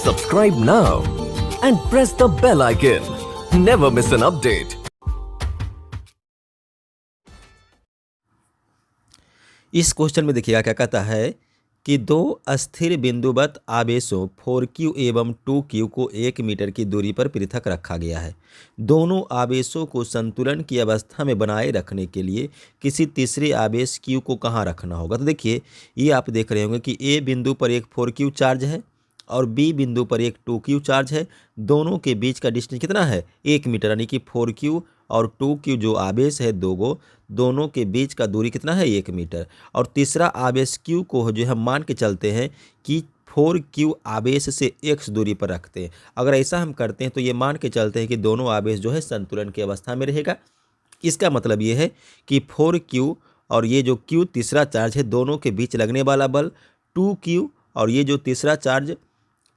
Subscribe now and press the bell icon. Never miss an update. इस question में देखिएगा क्या कहता है कि दो अस्थिर बिंदुवत आवेशों 4q एवं 2q को 1 मीटर की दूरी पर पृथक रखा गया है। दोनों आवेशों को संतुलन की अवस्था में बनाए रखने के लिए किसी तीसरे आवेश q को कहाँ रखना होगा। तो देखिए ये आप देख रहे होंगे कि a बिंदु पर एक 4q चार्ज है और b बिंदु पर एक 2q चार्ज है। दोनों के बीच का डिस्टेंस कितना है 1 मीटर, यानी कि 4q और 2q जो आवेश है दोनों के बीच का दूरी कितना है 1 मीटर। और तीसरा आवेश q को जो हम मान के चलते हैं कि 4q आवेश से x दूरी पर रखते हैं। अगर ऐसा हम करते हैं तो ये मान के चलते हैं कि दोनों आवेश जो है संतुलन की अवस्था में रहेगा। इसका मतलब ये है कि 4q और ये जो q तीसरा चार्ज है दोनों के बीच लगने वाला बल 2q और ये जो तीसरा चार्ज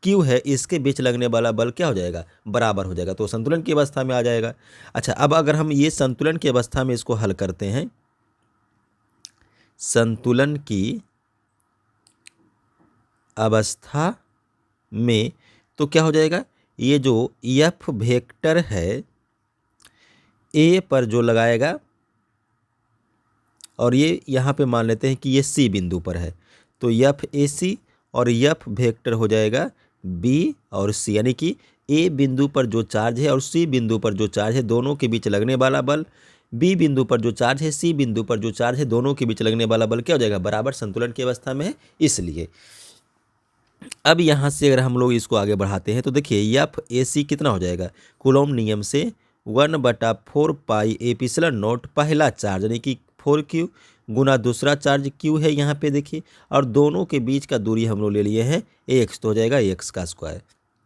q है इसके बीच लगने वाला बल क्या हो जाएगा, बराबर हो जाएगा, तो संतुलन की अवस्था में आ जाएगा। अच्छा, अब अगर हम ये संतुलन की अवस्था में इसको हल करते हैं, संतुलन की अवस्था में, तो क्या हो जाएगा, ये जो f वेक्टर है a पर जो लगाएगा और ये यहाँ पे मान लेते हैं कि ये c बिंदु पर है, तो FAC और f वेक्टर हो जाएगा b और c, यानी कि a बिंदु पर जो चार्ज है और c बिंदु पर जो चार्ज है दोनों के बीच लगने वाला बल, b बिंदु पर जो चार्ज है c बिंदु पर जो चार्ज है दोनों के बीच लगने वाला बल क्या हो जाएगा, बराबर संतुलन की अवस्था में है। इसलिए अब यहाँ से अगर हम लोग इसको आगे बढ़ाते हैं तो देखिए FAC कितना हो जाएगा, कूलॉम नियम से 1/4 पाई एप्सिलॉन नॉट पहला चार्ज यानी कि 4q गुना दूसरा चार्ज q है यहाँ पे देखिए, और दोनों के बीच का दूरी हम लोग ले लिए हैं x, तो हो जाएगा x का स्क्वायर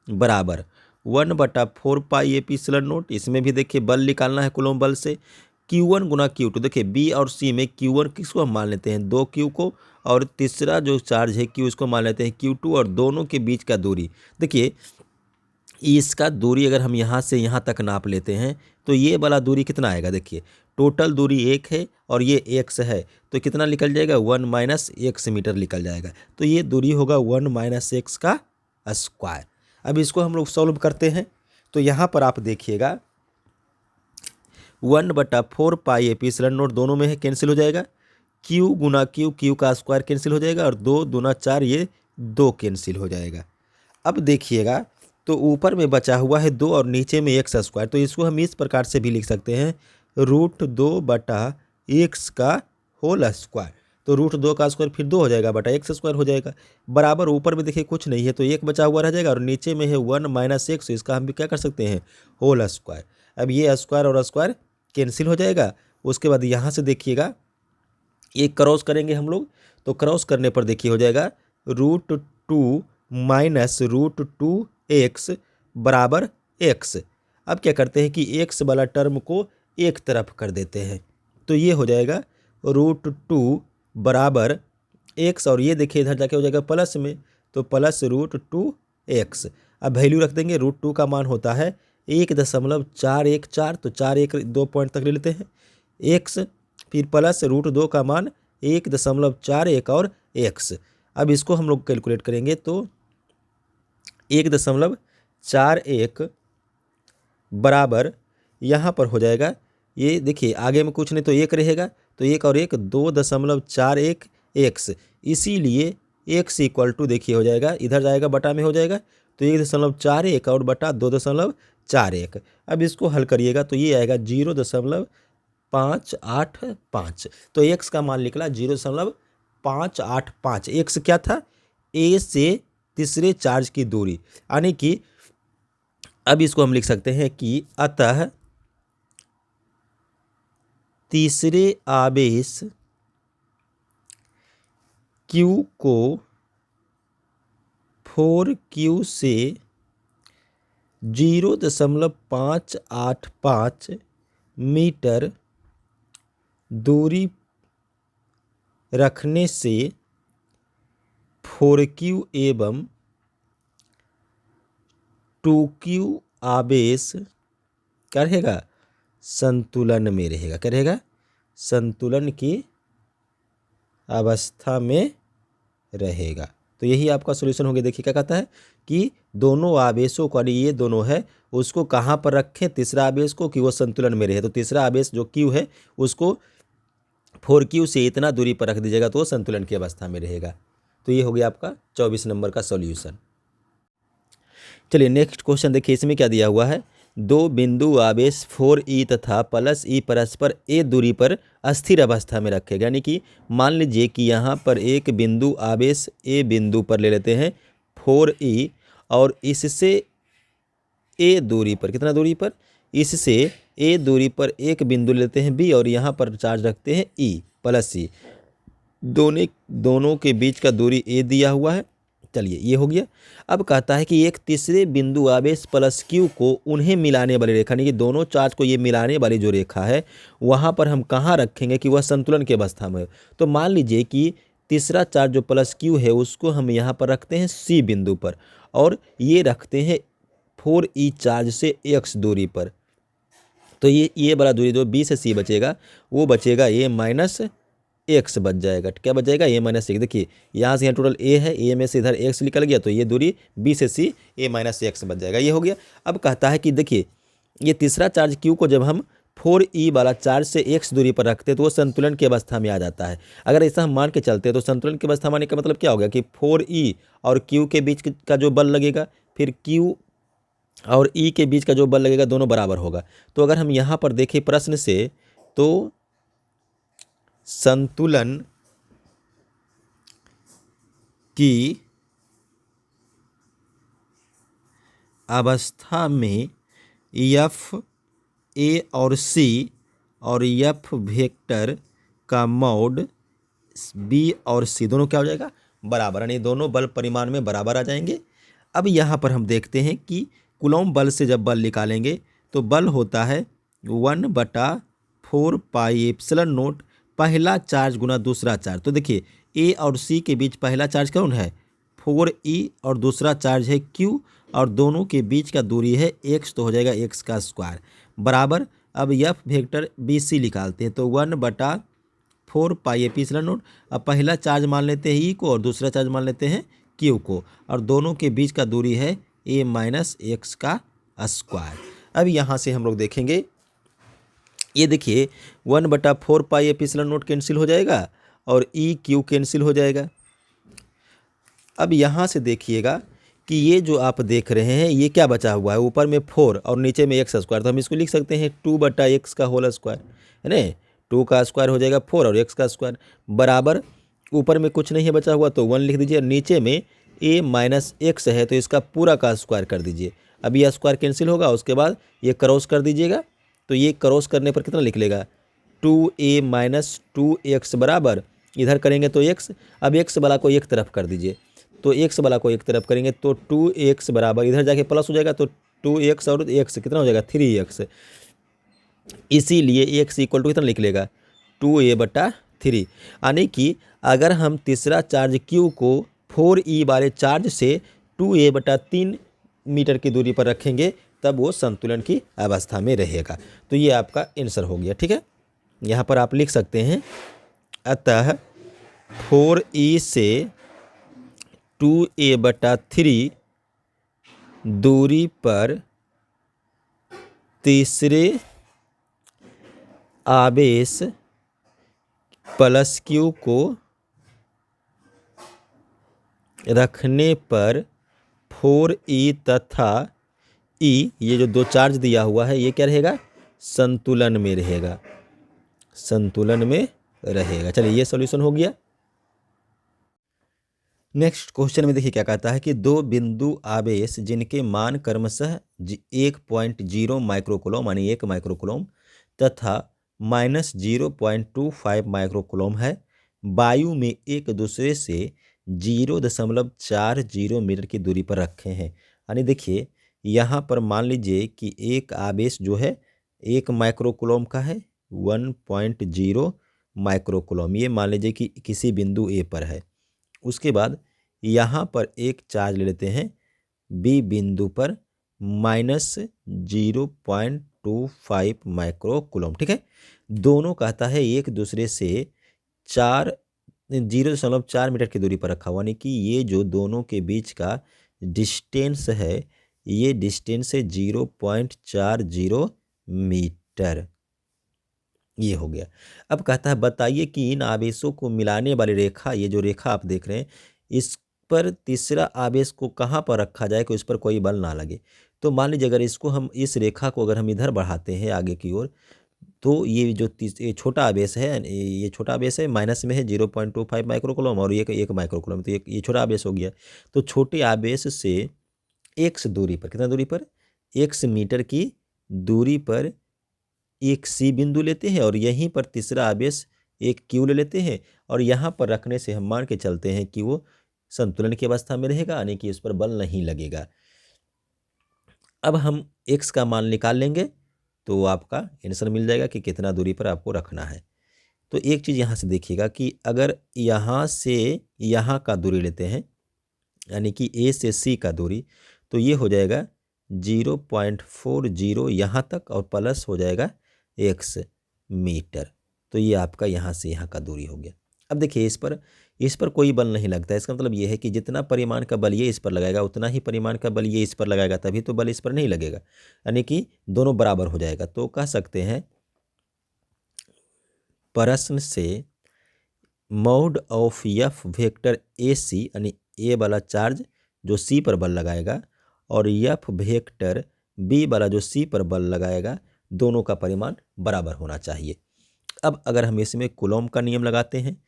बराबर 1/4 पाई एप्सिलॉन नॉट। इसमें भी देखिए बल निकालना है कूलॉम बल से, q1 गुना q2। देखिए b और c में q1 किसको हम मान लेते हैं 2q को, और तीसरा जो चार्ज है q इसको मान लेते हैं q2, और दोनों के बीच का दूरी देखिए इसका दूरी अगर हम यहाँ से यहाँ तक नाप लेते हैं तो ये वाला दूरी कितना आएगा, देखिए टोटल दूरी 1 है और ये x है, तो कितना निकल जाएगा 1 - x मीटर निकल जाएगा, तो ये दूरी होगा 1 - x का स्क्वायर। अब इसको हम लोग सॉल्व करते हैं तो यहाँ पर आप देखिएगा 1/4 पाई एप्सिलॉन नॉट दोनों में है, कैंसिल हो जाएगा, q गुना q का स्क्वायर कैंसिल हो जाएगा, और 2 दूना 4 ये 2 कैंसिल हो जाएगा। अब देखिएगा तो ऊपर में बचा हुआ है 2 और नीचे में x स्क्वायर, तो इसको हम इस प्रकार से भी लिख सकते हैं √2/x का होल स्क्वायर, तो √2 का स्क्वायर फिर 2 हो जाएगा बटा x स्क्वायर हो जाएगा बराबर, ऊपर में देखिए कुछ नहीं है तो 1 बचा हुआ रह जाएगा, और नीचे में है 1 - x, इसका हम भी क्या कर सकते हैं होल स्क्वायर। अब ये स्क्वायर और स्क्वायर कैंसिल हो जाएगा। उसके बाद यहाँ से देखिएगा ये क्रॉस करेंगे हम लोग, तो क्रॉस करने पर देखिए हो जाएगा √2 - √2x बराबर x। अब क्या करते हैं कि x वाला टर्म को एक तरफ कर देते हैं, तो ये हो जाएगा √2 बराबर x, और ये देखिए इधर जाके हो जाएगा प्लस में, तो प्लस √2x। अब वैल्यू रख देंगे, √2 का मान होता है 1.414, तो 2 पॉइंट तक ले लेते हैं x, फिर प्लस √2 का मान 1.41 और x। अब इसको हम लोग कैलकुलेट करेंगे तो 1.41 बराबर यहाँ पर हो जाएगा, ये देखिए आगे में कुछ नहीं तो 1 रहेगा, तो 1 और 1 2.41 x, इसीलिए x इक्वल टू देखिए हो जाएगा, इधर जाएगा बटा में हो जाएगा, तो 1.41 और बटा 2.41। अब इसको हल करिएगा तो ये आएगा 0.585, तो x का मान निकला 0.585। x क्या था, a से तीसरे चार्ज की दूरी, यानी कि अब इसको हम लिख सकते हैं कि अतः तीसरे आवेश q को 4q से 0.585 मीटर दूरी रखने से 4q एवं 2q आवेश क्या रहेगा, संतुलन में रहेगा, क्या रहेगा, संतुलन की अवस्था में रहेगा। तो यही आपका सॉल्यूशन हो गया। देखिए क्या कहता है कि दोनों आवेशों को, यानी ये दोनों है, उसको कहाँ पर रखें, तीसरा आवेश को, कि वो संतुलन में रहे। तो तीसरा आवेश जो Q है उसको 4Q से इतना दूरी पर रख दीजिएगा तो वो संतुलन की अवस्था में रहेगा। तो ये हो गया आपका 24 नंबर का सॉल्यूशन। चलिए नेक्स्ट क्वेश्चन देखिए, इसमें क्या दिया हुआ है। दो बिंदु आवेश 4e तथा +e परस्पर a दूरी पर अस्थिर अवस्था में रखेगा। यानी कि मान लीजिए कि यहाँ पर एक बिंदु आवेश a बिंदु पर ले लेते हैं 4e, और इससे a दूरी पर, कितना दूरी पर, इससे a दूरी पर एक बिंदु लेते हैं b, और यहाँ पर चार्ज रखते हैं e +e। दोनों के बीच का दूरी a दिया हुआ है। चलिए ये हो गया। अब कहता है कि एक तीसरे बिंदु आवेश +Q को उन्हें मिलाने वाली रेखा, यानी कि दोनों चार्ज को ये मिलाने वाली जो रेखा है वहाँ पर हम कहाँ रखेंगे कि वह संतुलन की अवस्था में हो। तो मान लीजिए कि तीसरा चार्ज जो +Q है उसको हम यहाँ पर रखते हैं C बिंदु पर, और ये रखते हैं 4e चार्ज से x दूरी पर। तो ये वाला दूरी जो B से C बचेगा वो बचेगा a -x बच जाएगा। क्या बच जाएगा, a-x। देखिए यहाँ से यहाँ टोटल a है, a में से इधर x निकल गया, तो ये दूरी B से C a-x बच जाएगा। ये हो गया। अब कहता है कि देखिए ये तीसरा चार्ज Q को जब हम 4e वाला चार्ज से x दूरी पर रखते हैं तो वो संतुलन की अवस्था में आ जाता है। अगर ऐसा हम मान के चलते हैं तो संतुलन की अवस्था मानने का मतलब क्या होगा कि 4e और Q के बीच का जो बल लगेगा, फिर Q और E के बीच का जो बल लगेगा, दोनों बराबर होगा। तो अगर हम यहाँ पर देखें प्रश्न से, तो संतुलन की अवस्था में F A और C और F वेक्टर का मॉड B और C दोनों क्या हो जाएगा, बराबर, यानी दोनों बल परिमाण में बराबर आ जाएंगे। अब यहाँ पर हम देखते हैं कि कूलॉम बल से जब बल निकालेंगे तो बल होता है 1/4πε0 पहला चार्ज गुना दूसरा चार्ज। तो देखिए A और C के बीच पहला चार्ज कौन है, 4e, और दूसरा चार्ज है Q, और दोनों के बीच का दूरी है x, तो हो जाएगा x का स्क्वायर बराबर। अब F वेक्टर BC निकालते हैं, तो 1/4πε0। अब पहला चार्ज मान लेते हैं E को और दूसरा चार्ज मान लेते हैं Q को, और दोनों के बीच का दूरी है a-x का स्क्वायर। अब यहाँ से हम लोग देखेंगे, ये देखिए 1/4πε0 कैंसिल हो जाएगा और EQ कैंसिल हो जाएगा। अब यहाँ से देखिएगा कि ये जो आप देख रहे हैं ये क्या बचा हुआ है, ऊपर में 4 और नीचे में x स्क्वायर, तो हम इसको लिख सकते हैं 2/x का होल स्क्वायर, है ना। 2 का स्क्वायर हो जाएगा 4 और x का स्क्वायर बराबर, ऊपर में कुछ नहीं है बचा हुआ तो 1 लिख दीजिए, और नीचे में a-x है तो इसका पूरा का स्क्वायर कर दीजिए। अब ये स्क्वायर कैंसिल होगा, उसके बाद ये क्रॉस कर दीजिएगा, तो ये क्रॉस करने पर कितना लिख लेगा, 2a - 2x बराबर, इधर करेंगे तो x। अब x वाला को एक तरफ कर दीजिए, तो x वाला को एक तरफ करेंगे तो 2x बराबर, इधर जाके प्लस हो जाएगा तो 2x और x कितना हो जाएगा, 3x। इसीलिए x इक्वल टू कितना लिख लेगा, 2a/3। यानी कि अगर हम तीसरा चार्ज Q को 4e वाले चार्ज से 2a/3 मीटर की दूरी पर रखेंगे तब वो संतुलन की अवस्था में रहेगा। तो ये आपका आंसर हो गया, ठीक है। यहाँ पर आप लिख सकते हैं, अतः 4e से 2a/3 दूरी पर तीसरे आवेश +Q को रखने पर 4e तथा E, ये जो दो चार्ज दिया हुआ है ये क्या रहेगा, संतुलन में रहेगा, संतुलन में रहेगा। चलिए ये सॉल्यूशन हो गया। नेक्स्ट क्वेश्चन में देखिए क्या कहता है कि दो बिंदु आवेश जिनके मान क्रमशः 1.0 माइक्रोकूलम यानी 1 माइक्रोकूलम तथा -0.25 माइक्रोकूलम है, वायु में एक दूसरे से 0.40 मीटर की दूरी पर रखे हैं। यानी देखिए यहाँ पर मान लीजिए कि एक आवेश जो है 1 माइक्रोकूलम का है, 1.0 माइक्रोकूलम, ये मान लीजिए कि किसी बिंदु A पर है। उसके बाद यहाँ पर एक चार्ज ले लेते हैं B बिंदु पर -0.25 माइक्रोकूलम, ठीक है। दोनों कहता है एक दूसरे से 0.4 मीटर की दूरी पर रखा हुआ, यानी कि ये जो दोनों के बीच का डिस्टेंस है, ये डिस्टेंस है 0.40 मीटर। ये हो गया। अब कहता है बताइए कि इन आवेशों को मिलाने वाली रेखा, ये जो रेखा आप देख रहे हैं, इस पर तीसरा आवेश को कहाँ पर रखा जाए कि उस पर कोई बल ना लगे। तो मान लीजिए अगर इसको हम, इस रेखा को अगर हम इधर बढ़ाते हैं आगे की ओर, तो ये जो ये छोटा आवेश है, ये छोटा आवेश है, माइनस में है 0.25 माइक्रोकूलम और ये 1 माइक्रोकूलम, तो ये छोटा आवेश हो गया। तो छोटे आवेश से x दूरी पर, कितना दूरी पर, x मीटर की दूरी पर एक C बिंदु लेते हैं और यहीं पर तीसरा आवेश एक Q ले लेते हैं और यहाँ पर रखने से हम मान के चलते हैं कि वो संतुलन की अवस्था में रहेगा, यानी कि इस पर बल नहीं लगेगा। अब हम x का मान निकाल लेंगे तो आपका आंसर मिल जाएगा कि कितना दूरी पर आपको रखना है। तो एक चीज़ यहाँ से देखिएगा कि अगर यहाँ से यहाँ का दूरी लेते हैं, यानी कि A से C का दूरी, तो ये हो जाएगा 0.40 यहाँ तक और प्लस हो जाएगा x मीटर। तो ये आपका यहाँ से यहाँ का दूरी हो गया। अब देखिए इस पर कोई बल नहीं लगता है। इसका मतलब ये है कि जितना परिमाण का बल ये इस पर लगाएगा उतना ही परिमाण का बल ये इस पर लगाएगा, तभी तो बल इस पर नहीं लगेगा, यानी कि दोनों बराबर हो जाएगा। तो कह सकते हैं प्रश्न से mode of F vector AC, यानी A वाला चार्ज जो C पर बल लगाएगा और F वेक्टर B वाला जो C पर बल लगाएगा, दोनों का परिमाण बराबर होना चाहिए। अब अगर हम इसमें कूलॉम का नियम लगाते हैं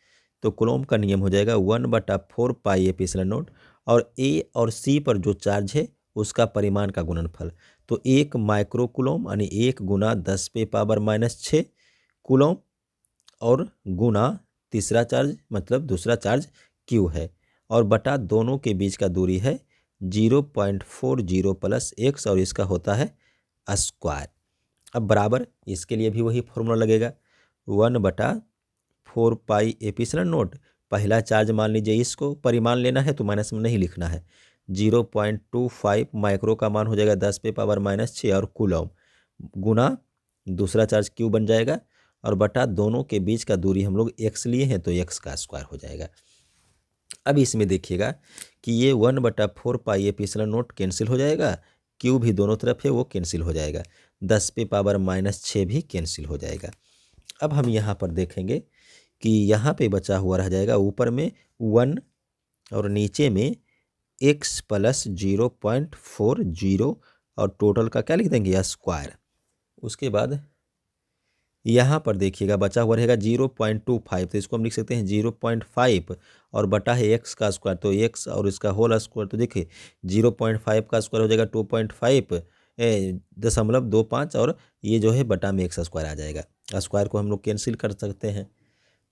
तो कूलॉम का नियम हो जाएगा 1/4 पाई एप्सिलॉन नॉट और A और C पर जो चार्ज है उसका परिमाण का गुणनफल। तो 1 माइक्रो कूलॉम यानी 1 गुना 10⁻⁻⁶ कूलॉम और गुना तीसरा चार्ज मतलब दूसरा चार्ज Q है और बटा दोनों के बीच का दूरी है 0.40 प्लस x और इसका होता है स्क्वायर। अब बराबर इसके लिए भी वही फॉर्मूला लगेगा 1/4 पाई एप्सिलॉन नॉट। पहला चार्ज मान लीजिए इसको परिमाण लेना है तो माइनस में नहीं लिखना है, 0.25 माइक्रो का मान हो जाएगा 10⁻⁻⁶ और कूलॉम गुना दूसरा चार्ज Q बन जाएगा और बटा दोनों के बीच का दूरी हम लोग x लिए हैं तो x का स्क्वायर हो जाएगा। अब इसमें देखिएगा कि ये 1/4 पाई एप्सिलॉन नॉट कैंसिल हो जाएगा, Q भी दोनों तरफ है वो कैंसिल हो जाएगा, 10⁻⁻�6 भी कैंसिल हो जाएगा। अब हम यहाँ पर देखेंगे कि यहाँ पे बचा हुआ रह जाएगा ऊपर में 1 और नीचे में x प्लस 0.40 और टोटल का क्या लिख देंगे स्क्वायर। उसके बाद यहाँ पर देखिएगा बचा हुआ रहेगा 0.25, तो इसको हम लिख सकते हैं 0.5 और बटा है x का स्क्वायर, तो x और इसका होल स्क्वायर, तो देखिए 0.5 का स्क्वायर हो जाएगा 2.5 और ये जो है बटा में x स्क्वायर आ जाएगा। स्क्वायर को हम लोग कैंसिल कर सकते हैं।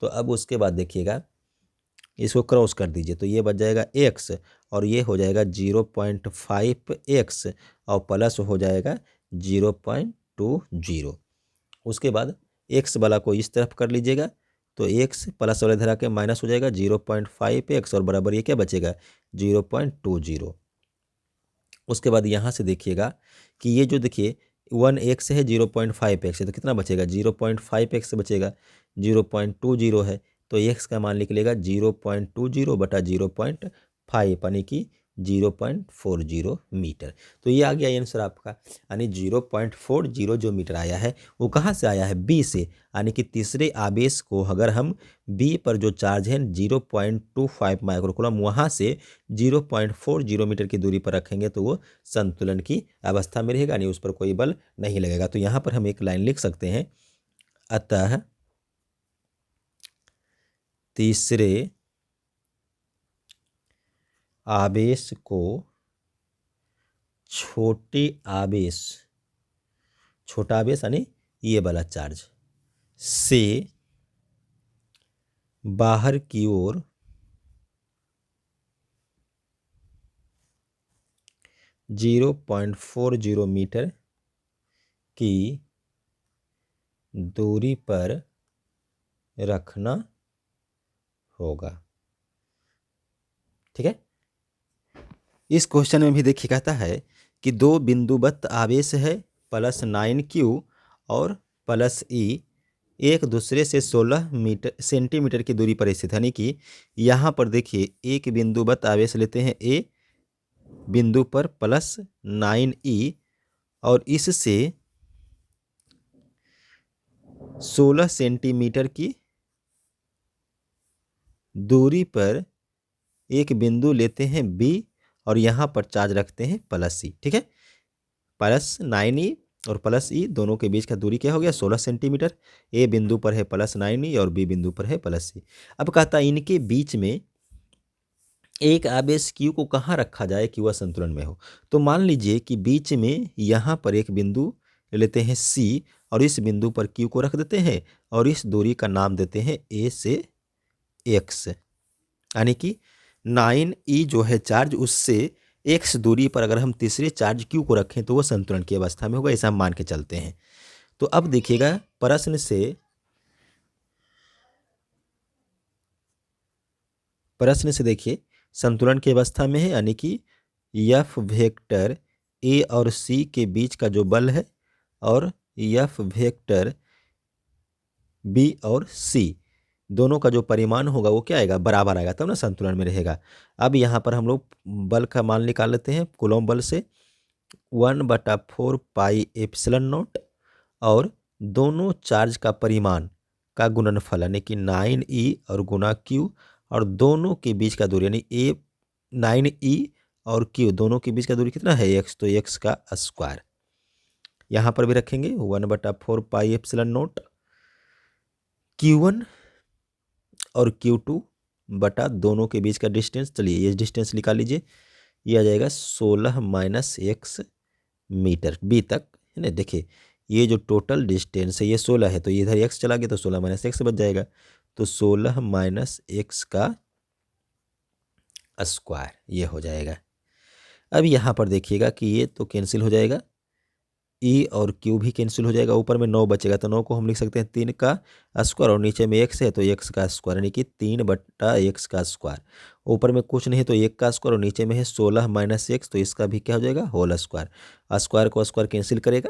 तो अब उसके बाद देखिएगा इसको क्रॉस कर दीजिए तो ये बच जाएगा x और ये हो जाएगा 0.5x और प्लस हो जाएगा 0.20। उसके बाद x वाला को इस तरफ कर लीजिएगा तो x प्लस वाले धरा के माइनस हो जाएगा 0.5x और बराबर ये क्या बचेगा 0.20। उसके बाद यहाँ से देखिएगा कि ये जो देखिए 1x है 0.5x है तो कितना बचेगा 0.5x बचेगा, 0.20 है तो x का मान निकलेगा 0.20 बटा 0.5 यानी कि 0.40 मीटर। तो ये आ गया आंसर आपका, यानी 0.40 जो मीटर आया है वो कहाँ से आया है B से, यानी कि तीसरे आवेश को अगर हम B पर जो चार्ज है 0.25 माइक्रोकूलम वहाँ से 0.40 मीटर की दूरी पर रखेंगे तो वो संतुलन की अवस्था में रहेगा, यानी उस पर कोई बल नहीं लगेगा। तो यहाँ पर हम एक लाइन लिख सकते हैं, अतः तीसरे आवेश को छोटा आवेश यानी ये वाला चार्ज से बाहर की ओर (0.40 मीटर की दूरी पर रखना होगा। ठीक है। इस क्वेश्चन में भी देखिए कहता है कि दो बिंदुवत आवेश है +9Q और +E एक दूसरे से 16 सेंटीमीटर की दूरी पर स्थित है, यानी कि यहाँ पर देखिए एक बिंदुवत आवेश लेते हैं A बिंदु पर प्लस 9e और इससे 16 सेंटीमीटर की दूरी पर एक बिंदु लेते हैं B और यहाँ पर चार्ज रखते हैं प्लस E। ठीक है, प्लस 9e और प्लस E दोनों के बीच का दूरी क्या हो गया 16 सेंटीमीटर। A बिंदु पर है प्लस 9e और B बिंदु पर है प्लस E। अब कहता है इनके बीच में एक आवेश Q को कहाँ रखा जाए कि वह संतुलन में हो। तो मान लीजिए कि बीच में यहाँ पर एक बिंदु लेते हैं C और इस बिंदु पर Q को रख देते हैं और इस दूरी का नाम देते हैं A से X, यानी कि 9e जो है चार्ज उससे x दूरी पर अगर हम तीसरे चार्ज Q को रखें तो वो संतुलन की अवस्था में होगा, ऐसा हम मान के चलते हैं। तो अब देखिएगा प्रश्न से देखिए संतुलन की अवस्था में है, यानी कि F वेक्टर A और C के बीच का जो बल है और F वेक्टर B और C दोनों का जो परिमाण होगा वो क्या आएगा बराबर आएगा, तब ना संतुलन में रहेगा। अब यहाँ पर हम लोग बल का मान निकाल लेते हैं कूलॉम बल से 1/4 पाई एप्सिलॉन नॉट और दोनों चार्ज का परिमाण का गुणनफल यानी कि 9e और गुना Q और दोनों के बीच का दूरी यानी 9e और Q दोनों के बीच का दूरी कितना है x, तो x का स्क्वायर यहाँ पर भी रखेंगे 1/4 पाई एप्सिलॉन नॉट Q1 और Q2 बटा दोनों के बीच का डिस्टेंस। चलिए ये डिस्टेंस निकाल लीजिए, ये आ जाएगा 16 माइनस x मीटर B तक है ना। देखिए ये जो टोटल डिस्टेंस है ये 16 है, तो ये इधर x चला गया तो 16 माइनस x बच जाएगा, तो 16 माइनस x का स्क्वायर ये हो जाएगा। अब यहाँ पर देखिएगा कि ये तो कैंसिल हो जाएगा, E और Q भी कैंसिल हो जाएगा, ऊपर में 9 बचेगा तो 9 को हम लिख सकते हैं 3 का स्क्वायर और नीचे में x है तो x का स्क्वायर यानी कि 3/x का स्क्वायर। ऊपर में कुछ नहीं है तो 1 का स्क्वायर और नीचे में है 16 माइनस x, तो इसका भी क्या हो जाएगा होल स्क्वायर। स्क्वायर को स्क्वायर कैंसिल करेगा,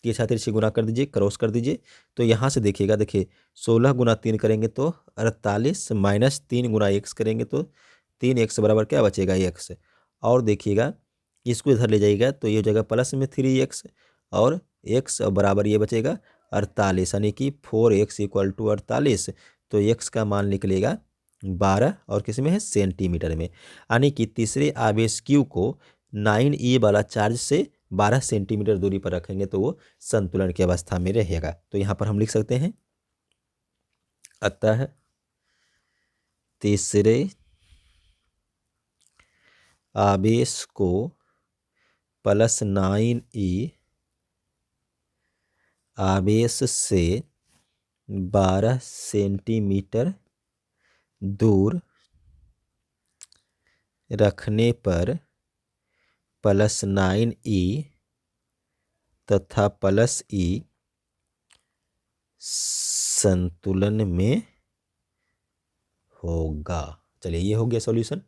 ये साथ ही गुना कर दीजिए, क्रॉस कर दीजिए। तो यहाँ से देखिएगा, देखिए 16 गुना 3 करेंगे तो 48 माइनस 3 गुना x करेंगे तो 3x बराबर क्या बचेगा x। और देखिएगा इसको इधर ले जाइएगा तो ये हो जाएगा प्लस में 3x और x और बराबर ये बचेगा 48 यानी कि 4x इक्वल टू 48। तो x का मान निकलेगा 12 और किस में है सेंटीमीटर में, यानी कि तीसरे आवेश Q को 9e वाला चार्ज से 12 सेंटीमीटर दूरी पर रखेंगे तो वो संतुलन की अवस्था में रहेगा। तो यहाँ पर हम लिख सकते हैं अतः तीसरे आवेश को प्लस 9e आवेश से 12 सेंटीमीटर दूर रखने पर प्लस 9e तथा प्लस E संतुलन में होगा। चलिए ये हो गया सॉल्यूशन।